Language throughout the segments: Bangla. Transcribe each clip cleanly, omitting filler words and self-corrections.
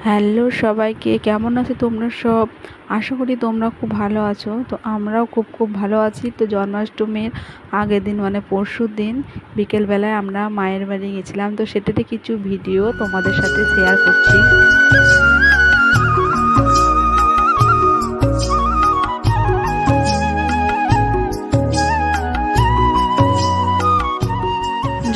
হ্যালো সবাইকে, কেমন আছো তোমরা সব? আশা করি তোমরা খুব ভালো আছো। তো আমরাও খুব ভালো আছি। তো জন্মাষ্টমীর আগের দিন মানে পরশুদিন বিকেলবেলায় আমরা মায়ের বাড়ি গেছিলাম। তো সেটারই কিছু ভিডিও তোমাদের সাথে শেয়ার করছি।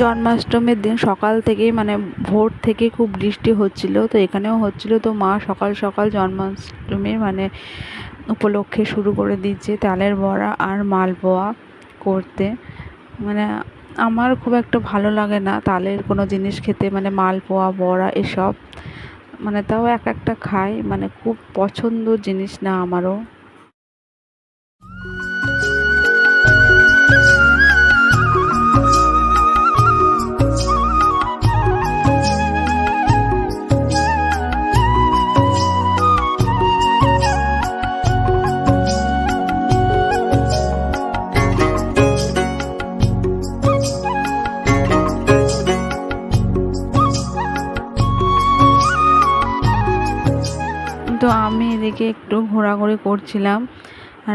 জন্মাষ্টমীর দিন সকাল থেকেই মানে ভোর থেকে খুব বৃষ্টি হচ্ছিল। তো এখানেও হচ্ছিল। তো মা সকাল সকাল জন্মাষ্টমীর মানে উপলক্ষে শুরু করে দিয়েছে তালের বড়া আর মালপোয়া করতে। মানে আমার খুব একটা ভালো লাগে না তালের কোনো জিনিস খেতে, মানে মালপোয়া বড়া এসব। মানে তাও এক একটা খাই, মানে খুব পছন্দর জিনিস না আমারও। তো আমি এদিকে একটু ঘোরাঘুরি করছিলাম।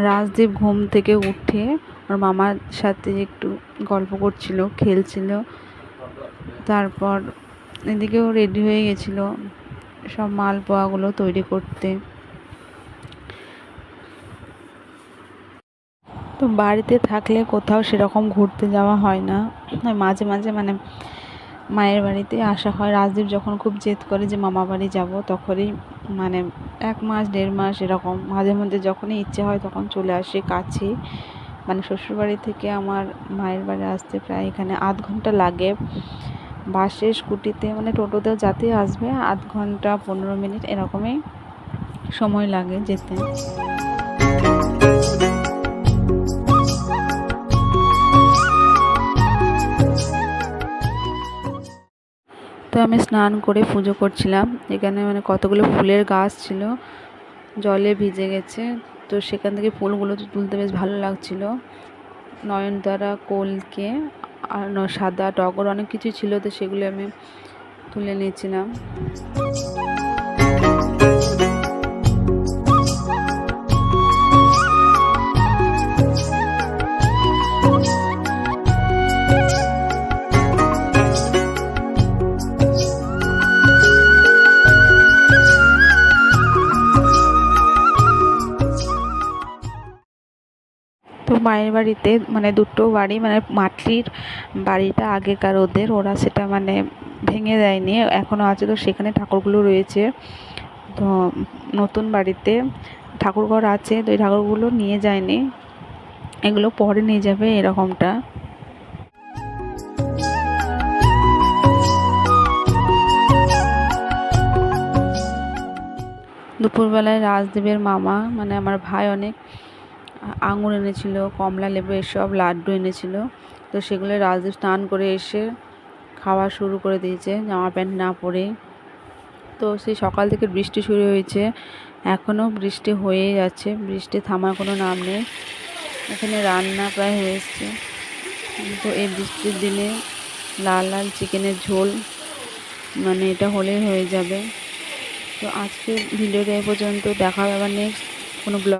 রাজদীপ ঘুম থেকে উঠে ওর মামার সাথে একটু গল্প করছিল, খেলছিল। তারপর এদিকেও রেডি হয়ে গেছিলো সব মালপোয়াগুলো তৈরি করতে। তো বাড়িতে থাকলে কোথাও সেরকম ঘুরতে যাওয়া হয় না। মাঝে মাঝে মানে মায়ের বাড়িতে আসা হয়। রাজদীপ যখন খুব জেদ করে যে মামা বাড়ি যাব, তখনই মানে 1 মাস 1.5 মাস এরকম মাঝে মধ্যে যখনই ইচ্ছে হয় তখন চলে আসে কাছে। মানে শ্বশুরবাড়ি থেকে আমার মায়ের বাড়ি আসতে প্রায় এখানে আধ ঘন্টা লাগে। বাসে, স্কুটিতে মানে টোটোতেও যাতে আসবে 1/2 ঘন্টা 15 মিনিট এরকমই সময় লাগে যেতে। তো আমি স্নান করে পুজো করছিলাম। এখানে মানে কতগুলো ফুলের গাছ ছিল, জলে ভিজে গেছে। তো সেখান থেকে ফুলগুলো তুলতে বেশ ভালো লাগছিল। নয়নতারা, কলকে আর সাদা টগর অনেক কিছু ছিল। তো সেগুলো আমি তুলে নিয়েছিলাম। তো মায়ের বাড়িতে মানে দুটো বাড়ি, মানে মাটির বাড়িটা আগেকার ওরা সেটা মানে ভেঙে দেয়নি, এখনও আছে। তো সেখানে ঠাকুরগুলো রয়েছে। তো নতুন বাড়িতে ঠাকুরঘর আছে, তো এই ঠাকুরগুলো নিয়ে যায়নি, এগুলো পরে নিয়ে যাবে এরকমটা। দুপুরবেলায় রাজদীপের মামা মানে আমার ভাই অনেক আঙুর এনেছিল, কমলা লেবু এসব লাড্ডু এনেছিল। তো সেগুলো রাজদীপ স্নান করে এসে খাওয়া শুরু করে দিয়েছে জামা প্যান্ট না পরে। তো সেই সকাল থেকে বৃষ্টি শুরু হয়েছে, এখনও বৃষ্টি হয়েই যাচ্ছে, বৃষ্টি থামার কোনো নাম নেই। এখানে রান্না প্রায় হয়ে এসছে। তো এই বৃষ্টির দিনে লাল লাল চিকেনের ঝোল মানে এটা হলেই হয়ে যাবে। তো আজকে ভিডিওটা এই পর্যন্ত, দেখা হবে আবার নেক্সট কোনো ব্লগ।